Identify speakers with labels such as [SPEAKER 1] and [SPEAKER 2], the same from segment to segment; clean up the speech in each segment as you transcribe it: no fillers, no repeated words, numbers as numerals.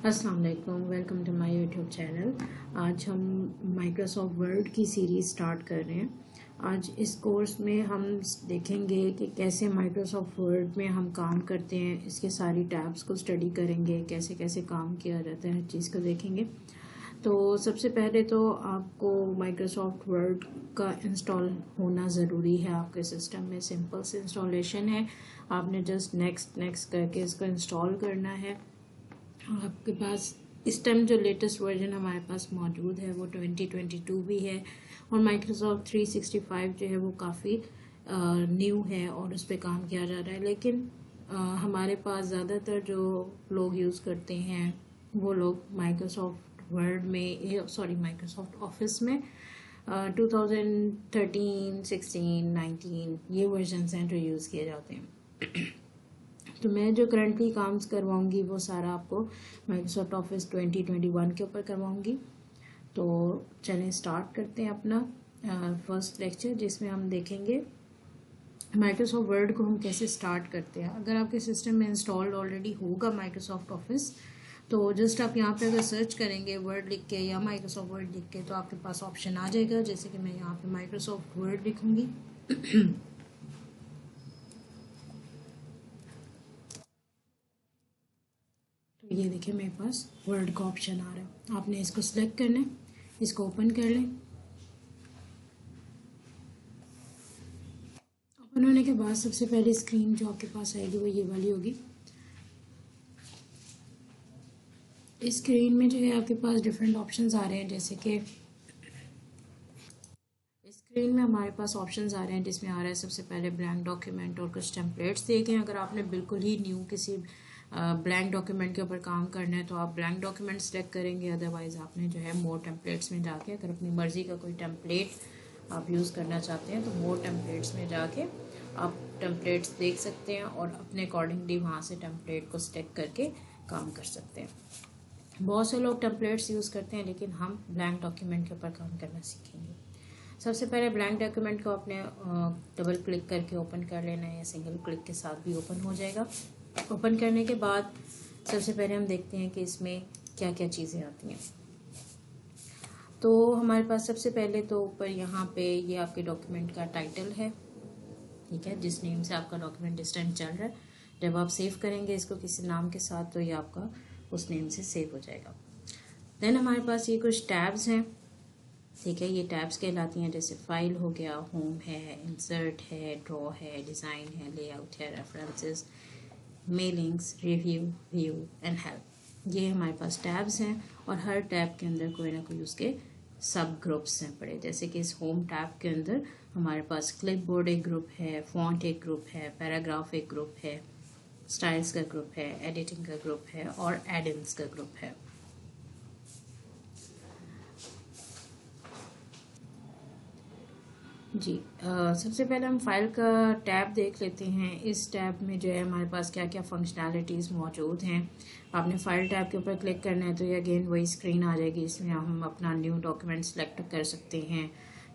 [SPEAKER 1] अस्सलाम वालेकुम, welcome to my YouTube channel. आज हम माइक्रोसॉफ्ट वर्ड की सीरीज़ स्टार्ट कर रहे हैं। आज इस कोर्स में हम देखेंगे कि कैसे माइक्रोसॉफ्ट वर्ड में हम काम करते हैं, इसके सारी टैब्स को स्टडी करेंगे, कैसे कैसे काम किया जाता है, हर चीज़ को देखेंगे। तो सबसे पहले तो आपको माइक्रोसॉफ्ट वर्ड का इंस्टॉल होना ज़रूरी है आपके सिस्टम में। सिंपल से इंस्टॉलेशन है, आपने जस्ट नेक्स्ट नेक्स्ट करके इसको इंस्टॉल करना है। आपके पास इस टाइम जो लेटेस्ट वर्जन हमारे पास मौजूद है वो 2022 भी है, और माइक्रोसॉफ्ट 365 जो है वो काफ़ी न्यू है और उस पर काम किया जा रहा है। लेकिन हमारे पास ज़्यादातर जो लोग यूज़ करते हैं वो लोग माइक्रोसॉफ्ट वर्ड में माइक्रोसॉफ्ट ऑफिस में 2013, 16, 19 ये वर्जन हैं जो यूज़ किए जाते हैं। तो मैं जो करंटली काम करवाऊंगी वो सारा आपको माइक्रोसॉफ्ट ऑफिस 2021 के ऊपर करवाऊंगी। तो चलें स्टार्ट करते हैं अपना फर्स्ट लेक्चर, जिसमें हम देखेंगे माइक्रोसॉफ्ट वर्ड को हम कैसे स्टार्ट करते हैं। अगर आपके सिस्टम में इंस्टॉल्ड ऑलरेडी होगा माइक्रोसॉफ्ट ऑफिस, तो जस्ट आप यहाँ पे अगर सर्च करेंगे वर्ड लिख के या माइक्रोसॉफ्ट वर्ड लिख के, तो आपके पास ऑप्शन आ जाएगा। जैसे कि मैं यहाँ पे माइक्रोसॉफ्ट वर्ड लिखूंगी तो ये देखिए मेरे पास वर्ड का ऑप्शन आ रहा है। आपने इसको सिलेक्ट करना है, इसको ओपन कर लें। ओपन होने के बाद सबसे पहले स्क्रीन जो आपके पास आएगी वो ये वाली होगी। इस स्क्रीन में जो है आपके पास डिफरेंट ऑप्शंस आ रहे हैं, जैसे कि इस स्क्रीन में हमारे पास ऑप्शंस आ रहे हैं, जिसमें आ रहा है सबसे पहले ब्लैंक डॉक्यूमेंट और कुछ टेम्पलेट्स देखें। अगर आपने बिल्कुल ही न्यू किसी ब्लैंक डॉक्यूमेंट के ऊपर काम करना है तो आप ब्लैंक डॉक्यूमेंट सेलेक्ट करेंगे। अदरवाइज़ आपने जो है मोर टेम्पलेट्स में जाके, अगर अपनी मर्ज़ी का कोई टेम्पलेट आप यूज़ करना चाहते हैं तो मोर टेम्पलेट्स में जाके आप टेम्पलेट्स देख सकते हैं और अपने अकॉर्डिंगली वहाँ से टेम्पलेट को सेलेक्ट करके काम कर सकते हैं। बहुत से लोग टेम्पलेट्स यूज़ करते हैं, लेकिन हम ब्लैंक डॉक्यूमेंट के ऊपर काम करना सीखेंगे। सबसे पहले ब्लैंक डॉक्यूमेंट को आपने डबल क्लिक करके ओपन कर लेना है, या सिंगल क्लिक के साथ भी ओपन हो जाएगा। ओपन करने के बाद सबसे पहले हम देखते हैं कि इसमें क्या क्या चीज़ें आती हैं। तो हमारे पास सबसे पहले तो ऊपर यहाँ पे ये आपके डॉक्यूमेंट का टाइटल है, ठीक है, जिस नेम से आपका डॉक्यूमेंट इस टाइम चल रहा है। जब आप सेव करेंगे इसको किसी नाम के साथ तो ये आपका उस नेम से सेव हो जाएगा। देन हमारे पास ये कुछ टैब्स हैं, ठीक है। ये टैब्स कहलाती हैं, जैसे फाइल हो गया, होम है, इंसर्ट है, ड्रॉ है, डिज़ाइन है, लेआउट है, references, mailings, review, view and help. ये हमारे पास टैब्स हैं, और हर टैब के अंदर कोई ना कोई उसके सब ग्रुप्स हैं पड़े। जैसे कि इस होम टैब के अंदर हमारे पास क्लिपबोर्ड एक ग्रुप है, फॉन्ट एक ग्रुप है, पैराग्राफ एक ग्रुप है, स्टाइल्स का ग्रुप है, एडिटिंग का ग्रुप है और एड-इन्स का ग्रुप है। जी सबसे पहले हम फाइल का टैब देख लेते हैं। इस टैब में जो है हमारे पास क्या क्या फंक्शनैलिटीज़ मौजूद हैं। आपने फाइल टैब के ऊपर क्लिक करना है तो ये अगेन वही स्क्रीन आ जाएगी। इसमें हम अपना न्यू डॉक्यूमेंट सेलेक्ट कर सकते हैं।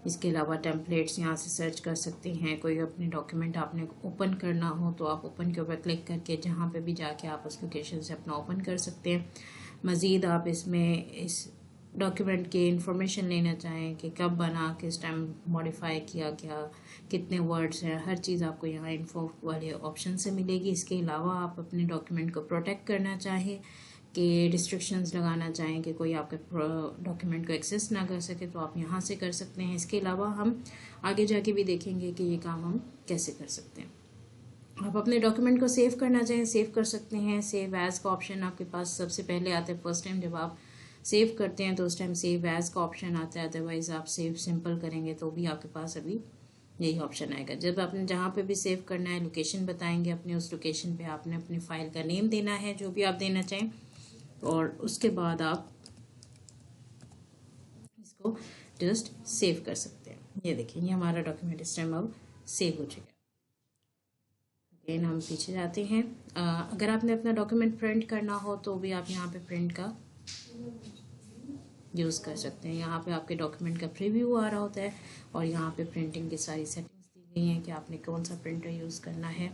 [SPEAKER 1] इसके अलावा टेम्पलेट्स यहाँ से सर्च कर सकते हैं। कोई अपने डॉक्यूमेंट आपने ओपन करना हो तो आप ओपन के ऊपर क्लिक करके जहाँ पे भी जाके आप उस लोकेशन से अपना ओपन कर सकते हैं। मज़ीद आप इसमें इस डॉक्यूमेंट की इंफॉर्मेशन लेना चाहें कि कब बना, किस टाइम मॉडिफाई किया गया, कितने वर्ड्स हैं, हर चीज़ आपको यहाँ इन्फो वाले ऑप्शन से मिलेगी। इसके अलावा आप अपने डॉक्यूमेंट को प्रोटेक्ट करना चाहें, कि रिस्ट्रिक्शंस लगाना चाहें कि कोई आपके डॉक्यूमेंट को एक्सेस ना कर सके, तो आप यहाँ से कर सकते हैं। इसके अलावा हम आगे जाके भी देखेंगे कि ये काम हम कैसे कर सकते हैं। आप अपने डॉक्यूमेंट को सेव करना चाहें, सेव कर सकते हैं। सेव एज का ऑप्शन आपके पास सबसे पहले आता है। फर्स्ट टाइम जब आप सेव करते हैं तो उस टाइम सेव एज का ऑप्शन आता है। अदरवाइज़ आप सेव सिंपल करेंगे तो भी आपके पास अभी यही ऑप्शन आएगा। जब आपने जहाँ पे भी सेव करना है लोकेशन बताएंगे अपने, उस लोकेशन पे आपने अपनी फाइल का नेम देना है जो भी आप देना चाहें, और उसके बाद आप इसको जस्ट सेव कर सकते हैं। ये देखिए, ये हमारा डॉक्यूमेंट इस टाइम अब सेव हो चुका है। अगेन हम पीछे जाते हैं। अगर आपने अपना डॉक्यूमेंट प्रिंट करना हो तो भी आप यहाँ पे प्रिंट का यूज़ कर सकते हैं। यहाँ पे आपके डॉक्यूमेंट का प्रीव्यू आ रहा होता है, और यहाँ पे प्रिंटिंग की सारी सेटिंग्स दी गई हैं कि आपने कौन सा प्रिंटर यूज़ करना है।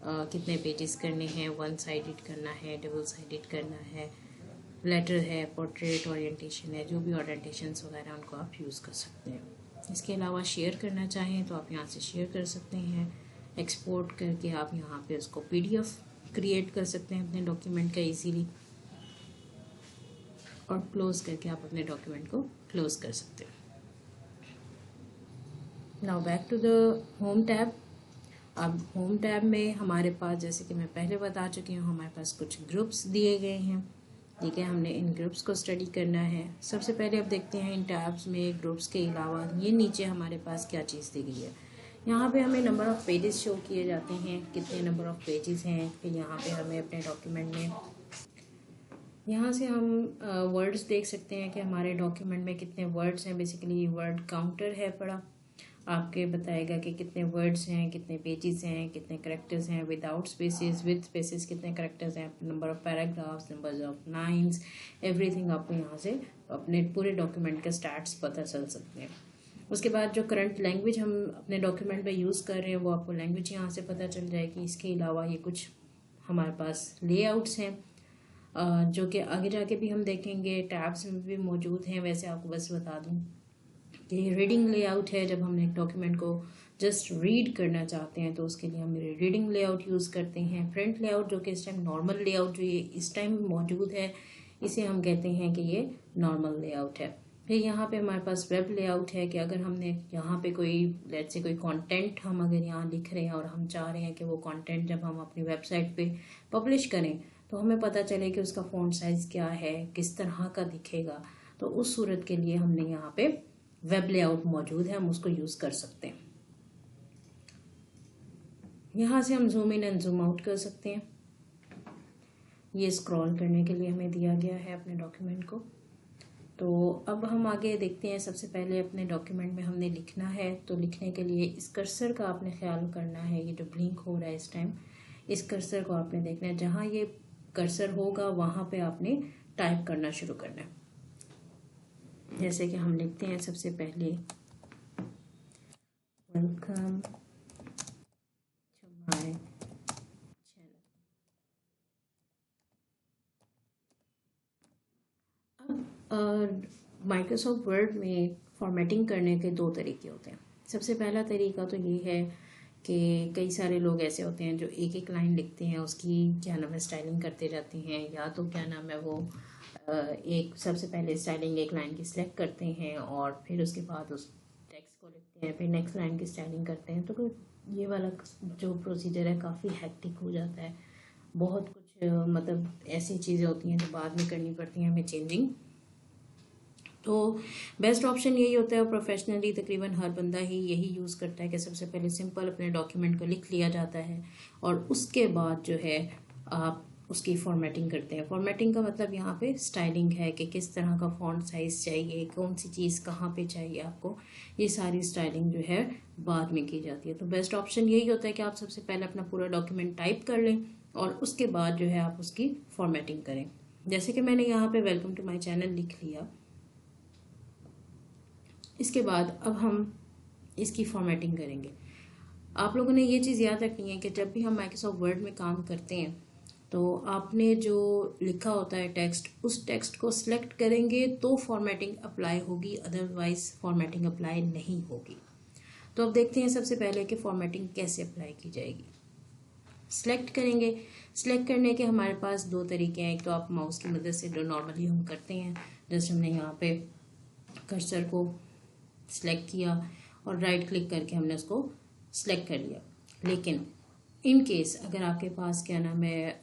[SPEAKER 1] कितने पेजेस करने हैं, वन साइडेड करना है, डबल साइडेड करना है, लेटर है, पोर्ट्रेट ओरिएंटेशन है, जो भी ओरिएंटेशंस वगैरह उनको आप यूज़ कर सकते हैं। इसके अलावा शेयर करना चाहें तो आप यहाँ से शेयर कर सकते हैं। एक्सपोर्ट करके आप यहाँ पे उसको PDF क्रिएट कर सकते हैं अपने डॉक्यूमेंट का इजीली, और क्लोज करके आप अपने डॉक्यूमेंट को क्लोज कर सकते हैं। Now back to the home tab. अब होम टैब में हमारे पास, जैसे कि मैं पहले बता चुकी हूँ, हमारे पास कुछ ग्रुप्स दिए गए हैं। ठीक है, हमने इन ग्रुप्स को स्टडी करना है। सबसे पहले अब देखते हैं इन टैब्स में ग्रुप्स के अलावा ये नीचे हमारे पास क्या चीज़ दी गई है। यहाँ पे हमें नंबर ऑफ़ पेजेस शो किए जाते हैं, कितने नंबर ऑफ़ पेजेस हैं। फिर यहाँ पे हमें अपने डॉक्यूमेंट में, यहाँ से हम वर्ड्स देख सकते हैं कि हमारे डॉक्यूमेंट में कितने वर्ड्स हैं। बेसिकली वर्ड काउंटर है पड़ा, आपके बताएगा कि कितने वर्ड्स हैं, कितने पेजेस हैं, कितने करेक्टर्स हैं, विदाउट स्पेसेस, विद स्पेसेस कितने करेक्टर्स हैं, number of paragraphs, numbers of lines, everything आपको यहाँ से अपने पूरे डॉक्यूमेंट के स्टैट्स पता चल सकते हैं। उसके बाद जो करंट लैंग्वेज हम अपने डॉक्यूमेंट में यूज़ कर रहे हैं वो आपको लैंग्वेज यहाँ से पता चल जाएगी। इसके अलावा ये कुछ हमारे पास लेआउट्स हैं जो कि आगे जाके भी हम देखेंगे, टैब्स में भी मौजूद हैं। वैसे आपको बस बता दूँ कि रीडिंग लेआउट है, जब हम एक डॉक्यूमेंट को जस्ट रीड करना चाहते हैं तो उसके लिए हम रीडिंग लेआउट यूज़ करते हैं। प्रिंट लेआउट जो कि इस टाइम नॉर्मल लेआउट जो ये इस टाइम मौजूद है, इसे हम कहते हैं कि ये नॉर्मल लेआउट है। फिर यहाँ पे हमारे पास वेब लेआउट है कि अगर हमने यहाँ पे कोई लेट्स से कोई कंटेंट हम अगर यहाँ लिख रहे हैं और हम चाह रहे हैं कि वो कंटेंट जब हम अपनी वेबसाइट पे पब्लिश करें तो हमें पता चले कि उसका फ़ॉन्ट साइज़ क्या है, किस तरह का दिखेगा, तो उस सूरत के लिए हमने यहाँ पे वेब लेआउट मौजूद है, हम उसको यूज़ कर सकते हैं। यहाँ से हम zoom in and zoom out कर सकते हैं। ये स्क्रॉल करने के लिए हमें दिया गया है अपने डॉक्यूमेंट को। तो अब हम आगे देखते हैं। सबसे पहले अपने डॉक्यूमेंट में हमने लिखना है, तो लिखने के लिए इस कर्सर का आपने ख्याल करना है। ये जो ब्लिंक हो रहा है इस टाइम, इस कर्सर को आपने देखना है। जहाँ ये कर्सर होगा वहाँ पे आपने टाइप करना शुरू करना है। जैसे कि हम लिखते हैं सबसे पहले वेलकम टू माय चैनल। अब माइक्रोसॉफ्ट वर्ड में फॉर्मेटिंग करने के दो तरीके होते हैं। सबसे पहला तरीका तो ये है कि कई सारे लोग ऐसे होते हैं जो एक एक लाइन लिखते हैं, उसकी क्या नाम है स्टाइलिंग करते जाते हैं, या तो क्या नाम है वो एक सबसे पहले स्टाइलिंग एक लाइन की सिलेक्ट करते हैं और फिर उसके बाद उस टेक्स्ट को लिखते हैं, फिर नेक्स्ट लाइन की स्टाइलिंग करते हैं। तो ये वाला जो प्रोसीजर है काफ़ी हैक्टिक हो जाता है। बहुत कुछ मतलब ऐसी चीज़ें होती हैं जो बाद में करनी पड़ती हैं हमें चेंजिंग। तो बेस्ट ऑप्शन यही होता है, प्रोफेशनली तकरीबन हर बंदा ही यही यूज़ करता है कि सबसे पहले सिंपल अपने डॉक्यूमेंट को लिख लिया जाता है और उसके बाद जो है आप उसकी फॉर्मेटिंग करते हैं। फॉर्मेटिंग का मतलब यहाँ पे स्टाइलिंग है कि किस तरह का फॉन्ट साइज़ चाहिए, कौन सी चीज़ कहाँ पे चाहिए आपको, ये सारी स्टाइलिंग जो है बाद में की जाती है। तो बेस्ट ऑप्शन यही होता है कि आप सबसे पहले अपना पूरा डॉक्यूमेंट टाइप कर लें और उसके बाद जो है आप उसकी फॉर्मेटिंग करें। जैसे कि मैंने यहाँ पे वेलकम टू माई चैनल लिख लिया। इसके बाद अब हम इसकी फॉर्मेटिंग करेंगे। आप लोगों ने ये चीज़ याद रखनी है कि जब भी हम माइक्रोसॉफ्ट वर्ड में काम करते हैं तो आपने जो लिखा होता है टेक्स्ट, उस टेक्स्ट को सिलेक्ट करेंगे तो फॉर्मेटिंग अप्लाई होगी, अदरवाइज फॉर्मेटिंग अप्लाई नहीं होगी। तो अब देखते हैं सबसे पहले कि फॉर्मेटिंग कैसे अप्लाई की जाएगी। सिलेक्ट करेंगे। सिलेक्ट करने के हमारे पास दो तरीके हैं। एक तो आप माउस की मदद से जो नॉर्मली हम करते हैं, जैसे हमने यहाँ पे कर्सर को सिलेक्ट किया और राइट क्लिक करके हमने उसको सिलेक्ट कर लिया। लेकिन इन केस अगर आपके पास क्या नाम है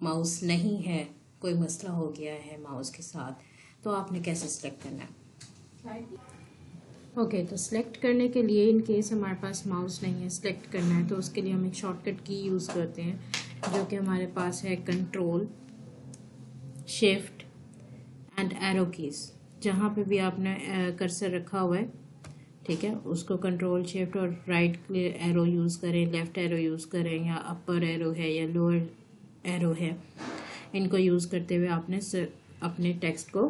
[SPEAKER 1] माउस नहीं है, कोई मसला हो गया है माउस के साथ, तो आपने कैसे सिलेक्ट करना है। ओके, तो सिलेक्ट करने के लिए इन केस हमारे पास माउस नहीं है, सिलेक्ट करना है, तो उसके लिए हम एक शॉर्टकट की यूज़ करते हैं जो कि हमारे पास है control shift and arrow keys. जहाँ पे भी आपने कर्सर रखा हुआ है, ठीक है, उसको कंट्रोल शिफ्ट और राइट एरो यूज़ करें, लेफ़्ट एरो यूज़ करें, या अपर एरो है या लोअर एरो है, इनको यूज़ करते हुए आपने अपने टेक्स्ट को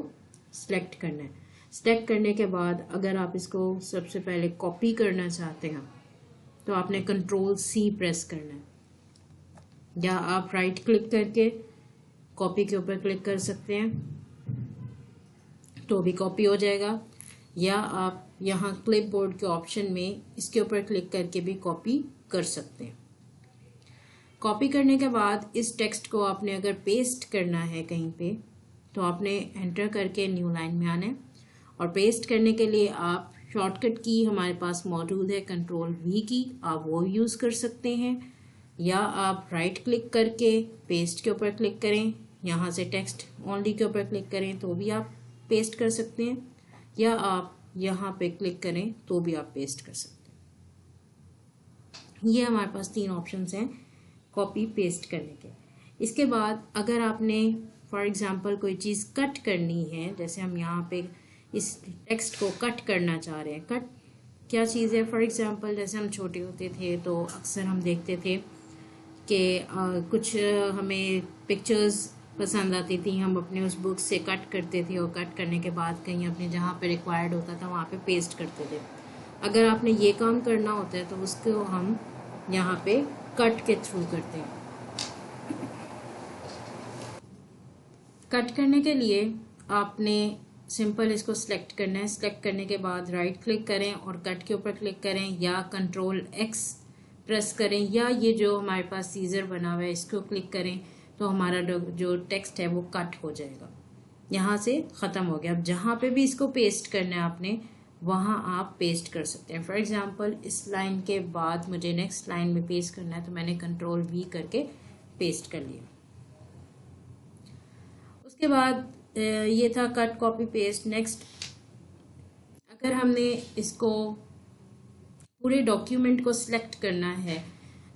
[SPEAKER 1] सिलेक्ट करना है। सिलेक्ट करने के बाद अगर आप इसको सबसे पहले कॉपी करना चाहते हैं तो आपने कंट्रोल C प्रेस करना है। या आप राइट क्लिक करके कॉपी के ऊपर क्लिक कर सकते हैं तो भी कॉपी हो जाएगा, या आप यहाँ क्लिपबोर्ड के ऑप्शन में इसके ऊपर क्लिक करके भी कॉपी कर सकते हैं। कॉपी करने के बाद इस टेक्स्ट को आपने अगर पेस्ट करना है कहीं पे तो आपने एंटर करके न्यू लाइन में आना है, और पेस्ट करने के लिए आप शॉर्टकट की हमारे पास मौजूद है कंट्रोल वी की, आप वो यूज़ कर सकते हैं, या आप राइट क्लिक करके पेस्ट के ऊपर क्लिक करें, यहाँ से टेक्स्ट ओनली के ऊपर क्लिक करें तो भी आप पेस्ट कर सकते हैं, या आप यहाँ पे क्लिक करें तो भी आप पेस्ट कर सकते हैं। ये हमारे पास 3 ऑप्शंस हैं कॉपी पेस्ट करने के। इसके बाद अगर आपने फॉर एग्जांपल कोई चीज़ कट करनी है, जैसे हम यहाँ पे इस टेक्स्ट को कट करना चाह रहे हैं, कट क्या चीज़ है, फॉर एग्जांपल जैसे हम छोटे होते थे तो अक्सर हम देखते थे कि कुछ हमें पिक्चर्स पसंद आती थी, हम अपने उस बुक से कट करते थे और कट करने के बाद कहीं अपने जहाँ पे रिक्वायर्ड होता था वहाँ पे पेस्ट करते थे। अगर आपने ये काम करना होता है तो उसको हम यहाँ पे कट के थ्रू करते हैं। कट करने के लिए आपने सिंपल इसको सिलेक्ट करना है, सिलेक्ट करने के बाद राइट क्लिक करें और कट के ऊपर क्लिक करें, या कंट्रोल एक्स प्रेस करें, या ये जो हमारे पास सीजर बना हुआ है इसको क्लिक करें तो हमारा जो टेक्स्ट है वो कट हो जाएगा, यहाँ से ख़त्म हो गया। अब जहाँ पे भी इसको पेस्ट करना है आपने वहाँ आप पेस्ट कर सकते हैं। फॉर एग्जांपल इस लाइन के बाद मुझे नेक्स्ट लाइन में पेस्ट करना है तो मैंने कंट्रोल वी करके पेस्ट कर लिया। उसके बाद ये था कट कॉपी पेस्ट। नेक्स्ट अगर हमने इसको पूरे डॉक्यूमेंट को सिलेक्ट करना है,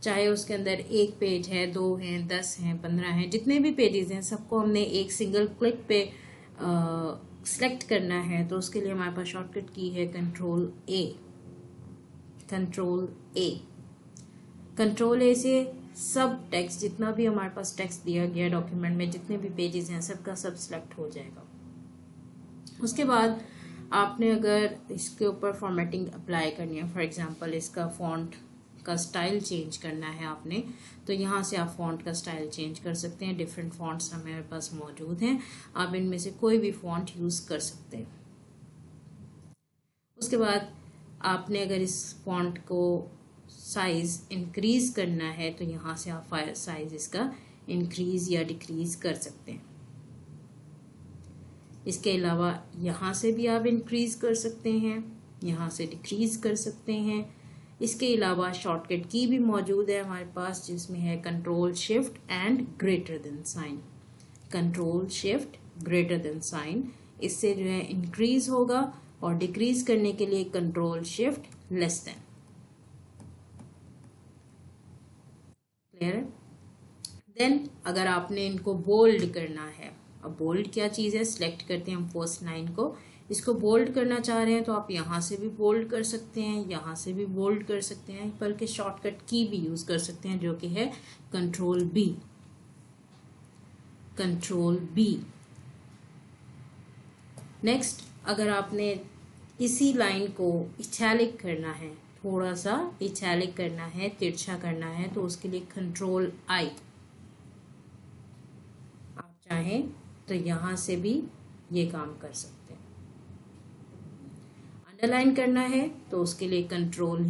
[SPEAKER 1] चाहे उसके अंदर 1 पेज है, 2 हैं, 10 हैं, 15 हैं, जितने भी पेजेस हैं सबको हमने एक सिंगल क्लिक पे सिलेक्ट करना है तो उसके लिए हमारे पास शॉर्टकट की है कंट्रोल ए। कंट्रोल ए से सब टेक्स्ट, जितना भी हमारे पास टेक्स्ट दिया गया डॉक्यूमेंट में, जितने भी पेजेस हैं सबका सब सिलेक्ट हो जाएगा। उसके बाद आपने अगर इसके ऊपर फॉर्मेटिंग अप्लाई करनी है, फॉर एग्जांपल इसका फॉन्ट का स्टाइल चेंज करना है आपने, तो यहाँ से आप फॉन्ट का स्टाइल चेंज कर सकते हैं। डिफरेंट फॉन्ट्स हमारे पास मौजूद हैं, आप इनमें से कोई भी फॉन्ट यूज़ कर सकते हैं। उसके बाद आपने अगर इस फॉन्ट को साइज इंक्रीज करना है तो यहाँ से आप साइज इसका इंक्रीज या डिक्रीज कर सकते हैं। इसके अलावा यहाँ से भी आप इंक्रीज कर सकते हैं, यहाँ से डिक्रीज कर सकते हैं। इसके अलावा शॉर्टकट की भी मौजूद है हमारे पास जिसमें है control shift and greater than sign. Control shift greater than sign, इससे जो है इंक्रीज होगा, और डिक्रीज करने के लिए control shift less than. Clear है? देन अगर आपने इनको बोल्ड करना है, अब बोल्ड क्या चीज़ है, सिलेक्ट करते हैं हम फर्स्ट लाइन को, इसको बोल्ड करना चाह रहे हैं तो आप यहाँ से भी बोल्ड कर सकते हैं, यहाँ से भी बोल्ड कर सकते हैं, बल्कि शॉर्टकट की भी यूज़ कर सकते हैं जो कि है control B. Control B. Next अगर आपने इसी लाइन को इटैलिक करना है, थोड़ा सा इटैलिक करना है, तिरछा करना है, तो उसके लिए कंट्रोल आई। आप चाहें तो यहाँ से भी ये काम कर सकते हैं। अंडरलाइन करना है तो उसके लिए कंट्रोल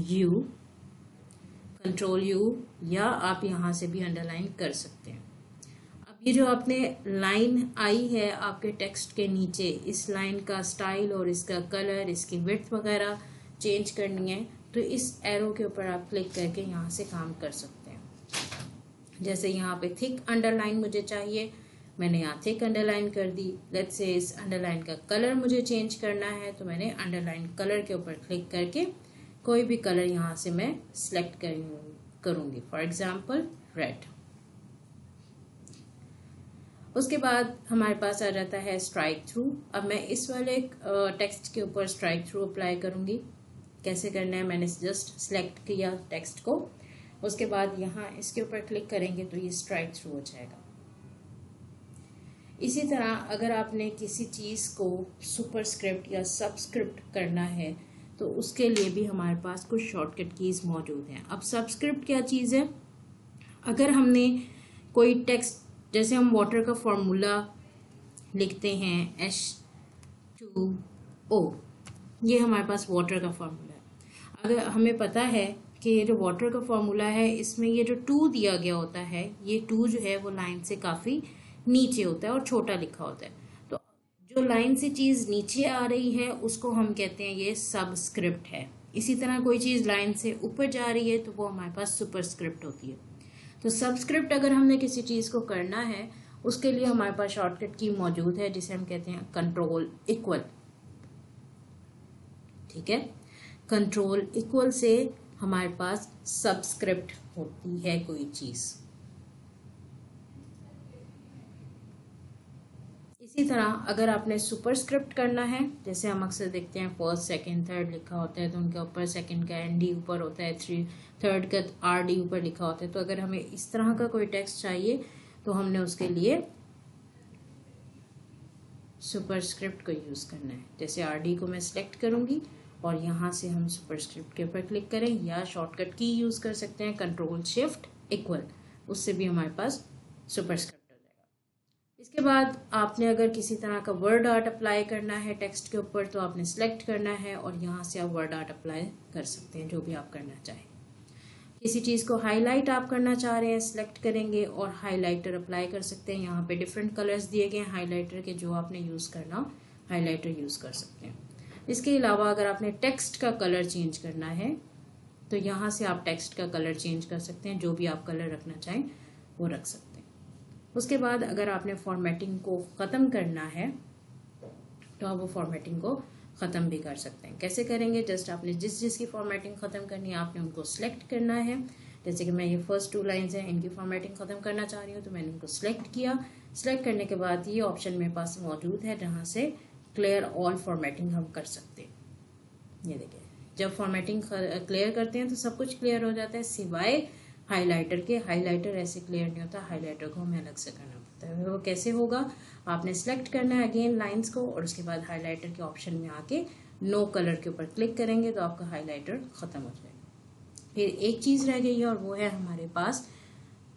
[SPEAKER 1] यू, या आप यहाँ से भी अंडरलाइन कर सकते हैं। अब ये जो आपने लाइन आई है आपके टेक्स्ट के नीचे, इस लाइन का स्टाइल और इसका कलर, इसकी विड्थ वगैरह चेंज करनी है तो इस एरो के ऊपर आप क्लिक करके यहाँ से काम कर सकते हैं। जैसे यहाँ पे थिक अंडरलाइन मुझे चाहिए, मैंने यहाँ थिक अंडरलाइन कर दी। लेट्स से इस अंडरलाइन का कलर मुझे चेंज करना है तो मैंने अंडरलाइन कलर के ऊपर क्लिक करके कोई भी कलर यहाँ से मैं सिलेक्ट करूँगी, फॉर एग्जांपल रेड। उसके बाद हमारे पास आ जाता है स्ट्राइक थ्रू। अब मैं इस वाले टेक्स्ट के ऊपर स्ट्राइक थ्रू अप्लाई करूँगी। कैसे करना है, मैंने जस्ट सिलेक्ट किया टेक्स्ट को, उसके बाद यहाँ इसके ऊपर क्लिक करेंगे तो ये स्ट्राइक थ्रू हो जाएगा। इसी तरह अगर आपने किसी चीज़ को सुपरस्क्रिप्ट या सबस्क्रिप्ट करना है तो उसके लिए भी हमारे पास कुछ शॉर्टकट कीज़ मौजूद हैं। अब सबस्क्रिप्ट क्या चीज़ है, अगर हमने कोई टेक्स्ट, जैसे हम वाटर का फॉर्मूला लिखते हैं H2O, ये हमारे पास वाटर का फॉर्मूला है। अगर हमें पता है कि ये जो वाटर का फॉर्मूला है इसमें ये जो 2 दिया गया होता है, ये 2 जो है वो लाइन से काफ़ी नीचे होता है और छोटा लिखा होता है। तो जो लाइन से चीज़ नीचे आ रही है उसको हम कहते हैं ये सबस्क्रिप्ट है। इसी तरह कोई चीज़ लाइन से ऊपर जा रही है तो वो हमारे पास सुपरस्क्रिप्ट होती है। तो सबस्क्रिप्ट अगर हमने किसी चीज़ को करना है उसके लिए हमारे पास शॉर्टकट की मौजूद है जिसे हम कहते हैं कंट्रोल इक्वल। ठीक है, कंट्रोल इक्वल से हमारे पास सबस्क्रिप्ट होती है कोई चीज़। इसी तरह अगर आपने सुपरस्क्रिप्ट करना है, जैसे हम अक्सर देखते हैं फर्स्ट सेकंड थर्ड लिखा होता है तो उनके ऊपर सेकंड का एन डी ऊपर होता है, थर्ड का आर डी ऊपर लिखा होता है। तो अगर हमें इस तरह का कोई टेक्स्ट चाहिए तो हमने उसके लिए सुपरस्क्रिप्ट को यूज़ करना है। जैसे आर डी को मैं सिलेक्ट करूँगी और यहाँ से हम सुपरस्क्रिप्ट के ऊपर क्लिक करें, या शॉर्टकट की यूज़ कर सकते हैं कंट्रोल शिफ्ट इक्वल, उससे भी हमारे पास सुपरस्क्रिप्ट हो जाएगा। इसके बाद आपने अगर किसी तरह का वर्ड आर्ट अप्लाई करना है टेक्स्ट के ऊपर तो आपने सिलेक्ट करना है और यहाँ से आप वर्ड आर्ट अप्लाई कर सकते हैं, जो भी आप करना चाहें। किसी चीज़ को हाईलाइट आप करना चाह रहे हैं, सिलेक्ट करेंगे और हाईलाइटर अप्लाई कर सकते हैं। यहाँ पे डिफरेंट कलर्स दिए गए हैं हाईलाइटर के, जो आपने यूज़ करना हाईलाइटर यूज़ कर सकते हैं। इसके अलावा अगर आपने टेक्स्ट का कलर चेंज करना है तो यहाँ से आप टेक्स्ट का कलर चेंज कर सकते हैं, जो भी आप कलर रखना चाहें वो रख सकते हैं। उसके बाद अगर आपने फॉर्मेटिंग को ख़त्म करना है तो आप वो फॉर्मेटिंग को ख़त्म भी कर सकते हैं। कैसे करेंगे, जस्ट आपने जिस की फॉर्मेटिंग ख़त्म करनी है आपने उनको सिलेक्ट करना है। जैसे कि मैं ये फर्स्ट 2 लाइन्स हैं, इनकी फॉर्मेटिंग ख़त्म करना चाह रही हूँ तो मैंने इनको सिलेक्ट किया। सिलेक्ट करने के बाद ये ऑप्शन मेरे पास मौजूद है जहाँ से क्लियर ऑल फॉर्मेटिंग हम कर सकते हैं। ये देखिए, जब फॉर्मेटिंग क्लियर करते हैं तो सब कुछ क्लियर हो जाता है सिवाय हाइलाइटर के। हाइलाइटर ऐसे क्लियर नहीं होता, हाइलाइटर को हमें अलग से करना पड़ता है। वो कैसे होगा, आपने सेलेक्ट करना है अगेन लाइंस को और उसके बाद हाइलाइटर के ऑप्शन में आके नो कलर के ऊपर क्लिक करेंगे तो आपका हाइलाइटर ख़त्म हो जाएगा। फिर एक चीज़ रह गई है और वो है हमारे पास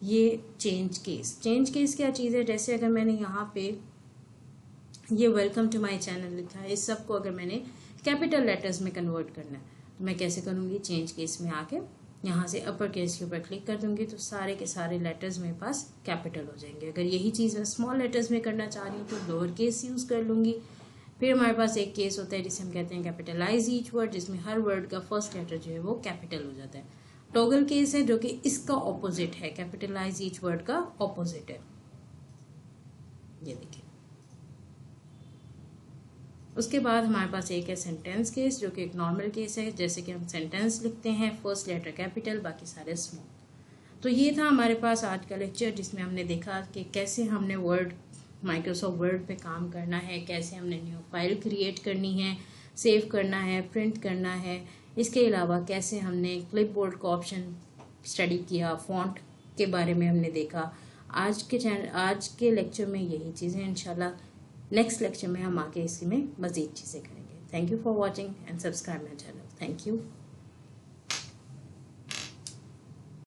[SPEAKER 1] ये चेंज केस। चेंज केस क्या चीज़ है, जैसे अगर मैंने यहाँ पे ये वेलकम टू माय चैनल लिखा है, इस सब को अगर मैंने कैपिटल लेटर्स में कन्वर्ट करना है तो मैं कैसे करूँगी, चेंज केस में आके यहाँ से अपर केस के ऊपर क्लिक कर दूंगी तो सारे के सारे लेटर्स मेरे पास कैपिटल हो जाएंगे। अगर यही चीज़ मैं स्मॉल लेटर्स में करना चाह रही हूँ तो लोअर केस यूज़ कर लूँगी। फिर हमारे पास एक केस होता है जिसे हम कहते हैं कैपिटलाइज ईच वर्ड, जिसमें हर वर्ड का फर्स्ट लेटर जो है वो कैपिटल हो जाता है। टॉगल केस है जो कि इसका ऑपोजिट है, कैपिटलाइज ईच वर्ड का ऑपोजिट है। ये देखिए। उसके बाद हमारे पास एक है सेंटेंस केस, जो कि एक नॉर्मल केस है। जैसे कि हम सेंटेंस लिखते हैं, फर्स्ट लेटर कैपिटल, बाकी सारे स्मॉल। तो ये था हमारे पास आज का लेक्चर जिसमें हमने देखा कि कैसे हमने माइक्रोसॉफ्ट वर्ड पे काम करना है, कैसे हमने न्यू फाइल क्रिएट करनी है, सेव करना है, प्रिंट करना है। इसके अलावा कैसे हमने क्लिपबोर्ड का ऑप्शन स्टडी किया, फॉन्ट के बारे में हमने देखा। आज के लेक्चर में यही चीज़ें, इंशाल्लाह नेक्स्ट लेक्चर में हम आके इसमें मज़ीद चीज़ें करेंगे। Thank you for watching and subscribe my channel. Thank you.